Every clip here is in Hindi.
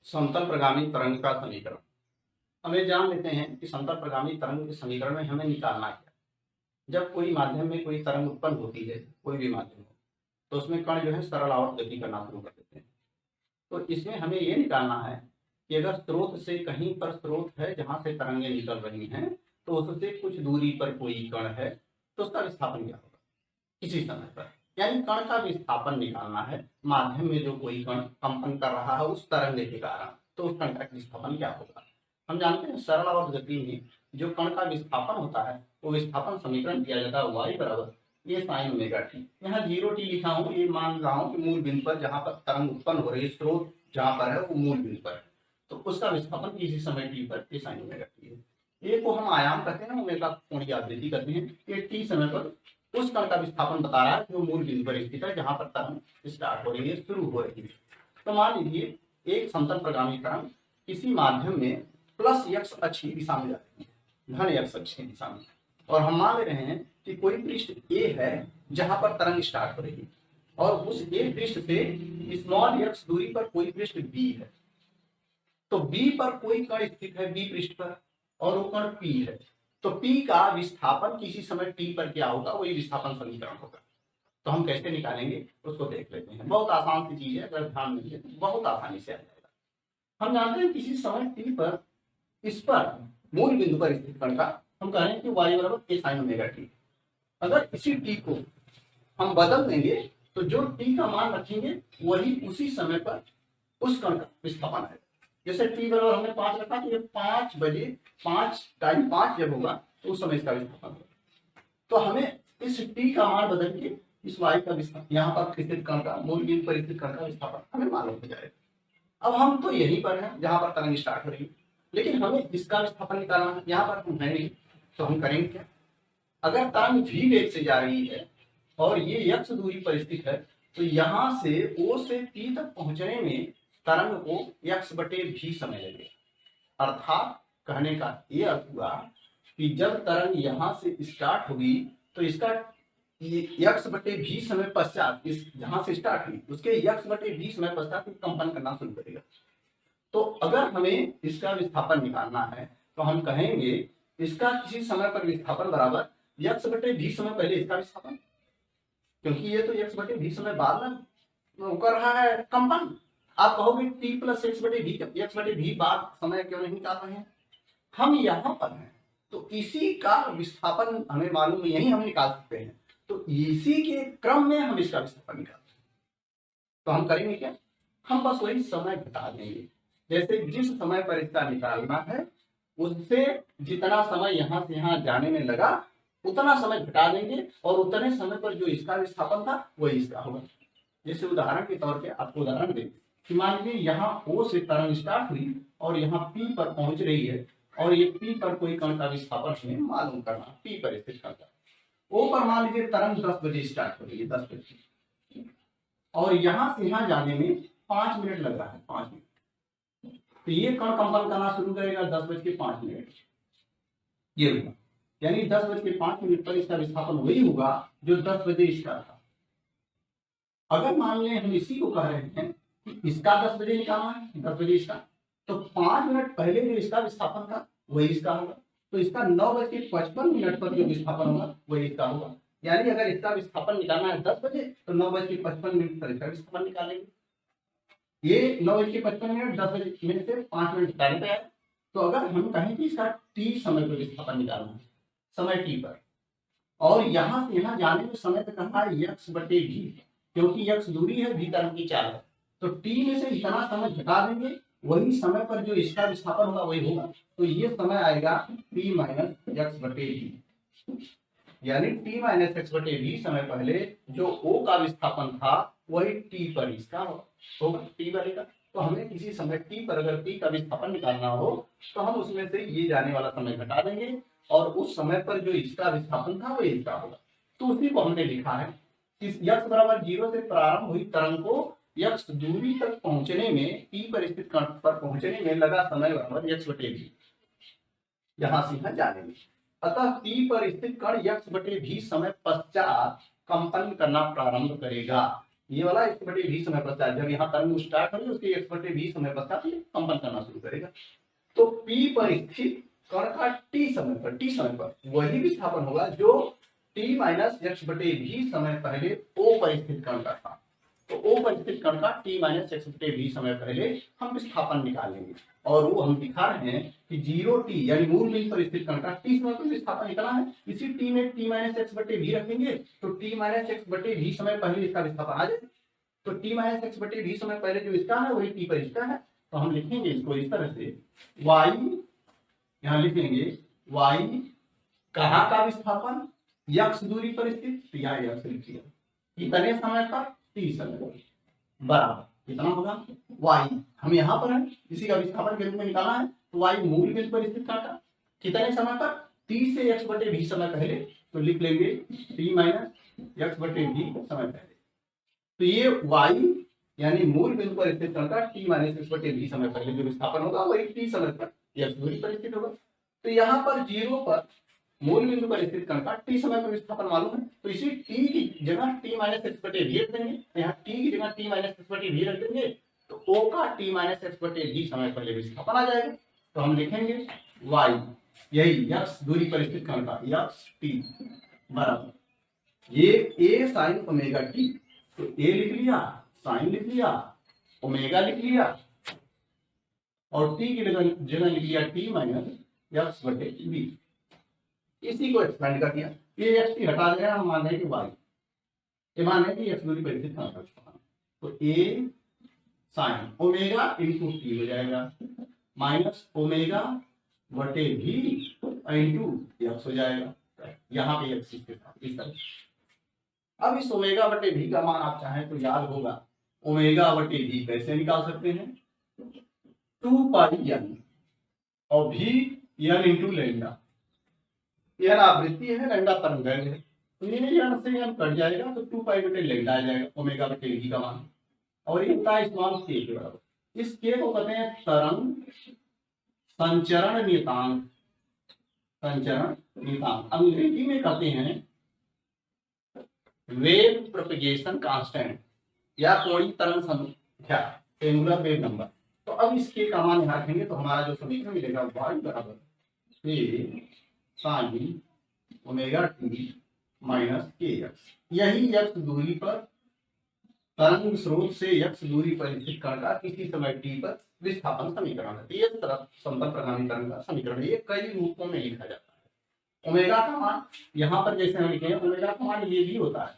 समतल प्रगामी तरंग का समीकरण। हमें जान लेते हैं कि समतल प्रगामी तरंग के समीकरण में हमें निकालना क्या। जब कोई माध्यम में कोई तरंग उत्पन्न होती है, कोई भी माध्यम हो, तो उसमें कण जो है सरल आवर्त गति करना शुरू कर देते हैं। तो इसमें हमें ये निकालना है कि अगर स्रोत से कहीं पर स्रोत है जहां से तरंगें निकल रही हैं, तो उससे कुछ दूरी पर कोई कण है, तो उसका विस्थापन क्या होगा किसी समय पर। यानी कण का विस्थापन निकालना है। माध्यम में जो कोई कण कंपन कर रहा है उस तरंग के कारण, तो उस कण का विस्थापन क्या होगा। हम जानते हैं सरल आवर्त गति में जो कण का विस्थापन होता है वो विस्थापन समीकरण किया जाता है y बराबर ये साइन ओमेगा टी। यहाँ 0t लिखा हूँ, ये मान रहा हूँ कि मूल बिंदु पर जहां पर तरंग उत्पन्न हो रही है, स्रोत जहां पर है वो मूल बिंदु पर है, तो उसका विस्थापन किसी समय t पर ये साइन ओमेगा टी है। ए को हम आयाम कहते हैं, ओमेगा कोणीय आवृत्ति कहते हैं। ये t समय पर उस कण का विस्थापन बता रहा है जो मूल बिंदु पर स्थित है, जहां पर तरंग स्टार्ट हो रही है, शुरू हो रही है। तो मान लीजिए एक समतल प्रगामी तरंग किसी माध्यम में प्लस x अक्ष की दिशा में जा रही है, धन x अक्ष की दिशा में, और हम मान ले रहे हैं कि कोई पृष्ठ A है जहां पर तरंग स्टार्ट हो रही है, और उस A पृष्ठ से स्मॉल x दूरी पर कोई पृष्ठ B है। तो B पर कोई कण स्थित है B पृष्ठ पर, और वो कण P है। तो P का विस्थापन किसी समय T पर क्या होगा, वही विस्थापन समीकरण होगा। तो हम कैसे निकालेंगे उसको देख लेते हैं। बहुत आसान सी चीज है, अगर ध्यान दीजिए तो बहुत आसानी से आ जाएगा। हम जानते हैं किसी समय T पर इस पर मूल बिंदु पर स्थित कण का हम कह रहे हैं कि y बराबर a sin ओमेगा टी। अगर इसी t को हम बदल देंगे तो जो t का मान रखेंगे वही उसी समय पर उस कण का विस्थापन है। जैसे t बराबर हमने 5 रखा, तो ये 5 बजे 5 टाइम 5 जब होगा तो उस समय इसका विस्थापन होगा। तो हमें इस t का मान बदल के इस y का विस्थापन, यहाँ पर स्थित कण का मूल बिंदु पर स्थित कण का विस्थापन हमें मालूम हो जाएगा। अब हम तो यहीं पर हैं जहां पर तरंग स्टार्ट हो रही है, लेकिन हमें इसका विस्थापन निकालना है। यहाँ पर हम है नहीं, तो हम करेंगे क्या। अगर तरंग v वेग से जा रही है और ये x दूरी पर स्थित है, तो यहाँ से O से P तक पहुंचने में तरंग को x/v समय लगेगा। अर्थात कहने का ये अर्थ हुआ कि जब तरंग यहाँ से स्टार्ट होगी तो इसका x/v समय पश्चात, इस जहां से स्टार्ट हुई उसके x/v समय पश्चात कंपन करना शुरू करेगा। तो अगर हमें इसका विस्थापन निकालना है तो हम कहेंगे इसका किसी समय पर विस्थापन बराबर x/v समय पहले इसका विस्थापन, क्योंकि ये तो x/v समय बाद में कर रहा है कंपन। आप कहोगे t प्लस x/v बाद समय क्यों नहीं निकाल रहे हैं, हम यहाँ पर हैं तो इसी का विस्थापन हमें मालूम है, यही हम निकाल सकते हैं। तो इसी के क्रम में हम इसका विस्थापन निकालते हैं। तो हम करेंगे क्या, हम बस वही समय घटा देंगे। जैसे जिस समय पर इसका निकालना है उससे जितना समय यहाँ से यहाँ जाने में लगा उतना समय घटा देंगे, और उतने समय पर जो इसका विस्थापन था वही इसका होगा। जैसे उदाहरण के तौर पे आपको उदाहरण दें कि मान लीजिए यहाँ O से तरंग स्टार्ट हुई और यहाँ P पर पहुंच रही है, और ये P पर कोई कण का विस्थापन हमें मालूम करना, P पर स्थित कण का। O पर मान लीजिए तरंग 10 बजे स्टार्ट हो रही है, 10 बजे, और यहाँ से यहाँ जाने में 5 मिनट लग रहा है, 5 मिनट। तो ये कण कंपन करना शुरू करेगा 10:05। ये होगा, यानी 10:05 पर इसका विस्थापन वही होगा जो 10 बजे इसका था। अगर मान लें हम इसी को कह रहे हैं कि इसका 10 बजे निकालना है, 10 बजे इसका, तो 5 मिनट पहले जो इसका विस्थापन था वही इसका होगा। तो इसका 9:55 पर जो विस्थापन होगा वही इसका होगा। यानी अगर इसका विस्थापन निकालना है 10 बजे तो 9:55 पर इसका विस्थापन निकालेंगे। ये 9:55 10 बजे में से 5 मिनट घटाने पे आए। तो अगर हम कहें कि इसका t समय पर विस्थापन निकालना है, समय t पर, और यहाँ से यहाँ जाने में समय तक कहा है x/v, क्योंकि x दूरी है, v तरंग की चाल है, तो t में से इतना समय घटा देंगे, वही समय पर जो इसका विस्थापन होगा वही होगा। तो ये समय आएगा t - x/v, यानी t - x/v समय पहले जो O का विस्थापन था वही t पर इसका होगा, t बनेगा। तो हमें किसी समय t पर अगर p का विस्थापन निकालना हो तो हम उसमें से ये जाने वाला समय घटा देंगे, और उस समय पर जो इसका विस्थापन था वो इसका होगा। तो उसी को हमने लिखा है कि x बराबर 0 से प्रारंभ हुई तरंग को x दूरी तक पहुंचने में, p पर स्थित कण पर पहुंचने में लगा समय बराबर x/v, यहाँ से यहाँ जाने में। अतः P पर स्थित कण x/v समय पश्चात कंपन करना प्रारंभ करेगा। ये वाला x/v समय पश्चात, जब यहाँ तरंग स्टार्ट होगी उसके x/v समय पश्चात ये कंपन करना शुरू करेगा। तो P पर स्थित कण का t समय पर वही विस्थापन होगा जो t माइनस x/v समय पहले O पर स्थित कण का था। तो O पर स्थित कण का t माइनस x/v समय पहले हम विस्थापन निकालेंगे, और वो हम दिखा रहे हैं कि 0t यानी मूल बिंदु पर स्थित कण का t समय पर विस्थापन इतना है। इसी t में t माइनस x/v रखेंगे तो t माइनस x/v समय पहले इसका विस्थापन आ जाए। तो t माइनस x/v समय पहले जो इसका है वही t पर इसका है। तो हम लिखेंगे इसको इस तरह से, y यहाँ लिखेंगे y कहाँ का विस्थापन, x दूरी पर स्थित, तो यहाँ x लिख लिया, कितने समय पर, t समय पर, बराबर कितना होगा y, हम यहाँ पर है इसी का विस्थापन के रूप में निकालना है। तो y मूल बिंदु पर स्थित कण का कितने समय पर, t से x/v समय पहले, तो लिख लेंगे t माइनस x/v समय पहले। तो ये y यानी मूल बिंदु पर स्थित कण का t माइनस x/v समय पहले जो विस्थापन होगा वही t समय पर x दूरी पर स्थित होगा। तो यहाँ पर 0 पर मूल बिंदु पर स्थित कण का t समय पर विस्थापन मालूम है, तो इसी t की जगह t माइनस x/v रख देंगे। यहाँ t की जगह t माइनस x/v रख देंगे तो O का t माइनस x/v समय पहले विस्थापन आ जाएगा। तो हम लिखेंगे y यही x दूरी पर स्थित कण का x t बराबर ये a sin ओमेगा t, तो a लिख लिया, साइन लिख लिया, ओमेगा लिख लिया, और t की जगह लिख लिया t माइनस x/v। इसी को एक्सपेंड कर दिया, ये x t हटा देगा, हम मान रहे हैं कि y, ये मान रहे हैं कि x दूरी पर स्थित कण का, तो a sine omega into t हो जाएगा माइनस ओमेगा बटे v इंटू x हो जाएगा। यहाँ पे x के साथ इस तरह। अब इस ओमेगा बटे v का मान आप चाहें तो याद होगा, ओमेगा बटे v कैसे निकाल सकते हैं, 2 पाई n और v n इंटू लेंडा, यह आवृत्ति है, लेंडा तरंग है, तो ये n से n कट जाएगा तो 2 पाई बटे लेंडा आ जाएगा ओमेगा बटे v का मान, और ये होता है स्मॉल k के बराबर। इस k को कहते हैं तरंग संचरण नियतांक, संचरण नियतांक अंग्रेजी में कहते हैं वेव प्रोपगेशन कांस्टेंट या कोणीय तरंग संख्या, एंगुलर वेव नंबर। तो अब इस k का मान यहाँ रखेंगे तो हमारा जो समीकरण मिलेगा y बराबर a sine omega t minus kx, यही x दूरी पर तरंग स्रोत से x दूरी पर स्थित कण का किसी समय t पर विस्थापन समीकरण है। ये तरफ समतल प्रगामी तरंग का समीकरण, ये कई रूपों में लिखा जाता है। ओमेगा का मान यहाँ पर जैसे हम लिखे हैं, ओमेगा का मान ये भी होता है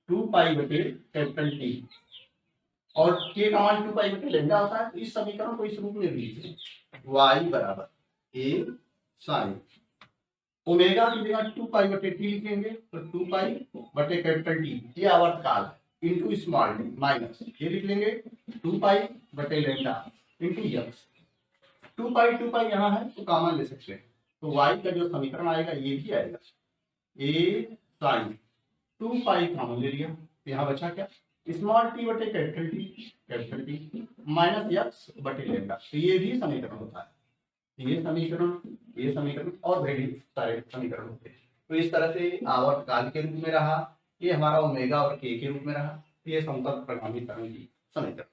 2 पाई बटे कैपिटल T, और k का मान 2 पाई बटे लेंडा होता है। तो इस समीकरण को इस रूप में भी लिखें, y बराबर a साइन ओमेगा की जगह 2 पाई बटे t लिखेंगे, तो 2 पाई बटे कैपिटल T ये आवर्तकाल है, इंटू स्मॉल डी माइनस ये लिख लेंगे 2 पाई बटे लेंडा इंटू x। 2 पाई यहाँ है तो कॉमन ले सकते हैं, तो y का जो समीकरण आएगा ये भी आएगा a साइन 2 पाई कॉमन ले लिया, यहाँ बचा क्या, स्मॉल t बटे कैपिटल T माइनस x बटे लेंडा। तो ये भी समीकरण होता है, ये समीकरण और भी सारे समीकरण होते हैं। तो इस तरह से आवर्तकाल के रूप में रहा, ये हमारा ओमेगा और k के रूप में रहा, ये समतल प्रगामी तरंग की समीकरण।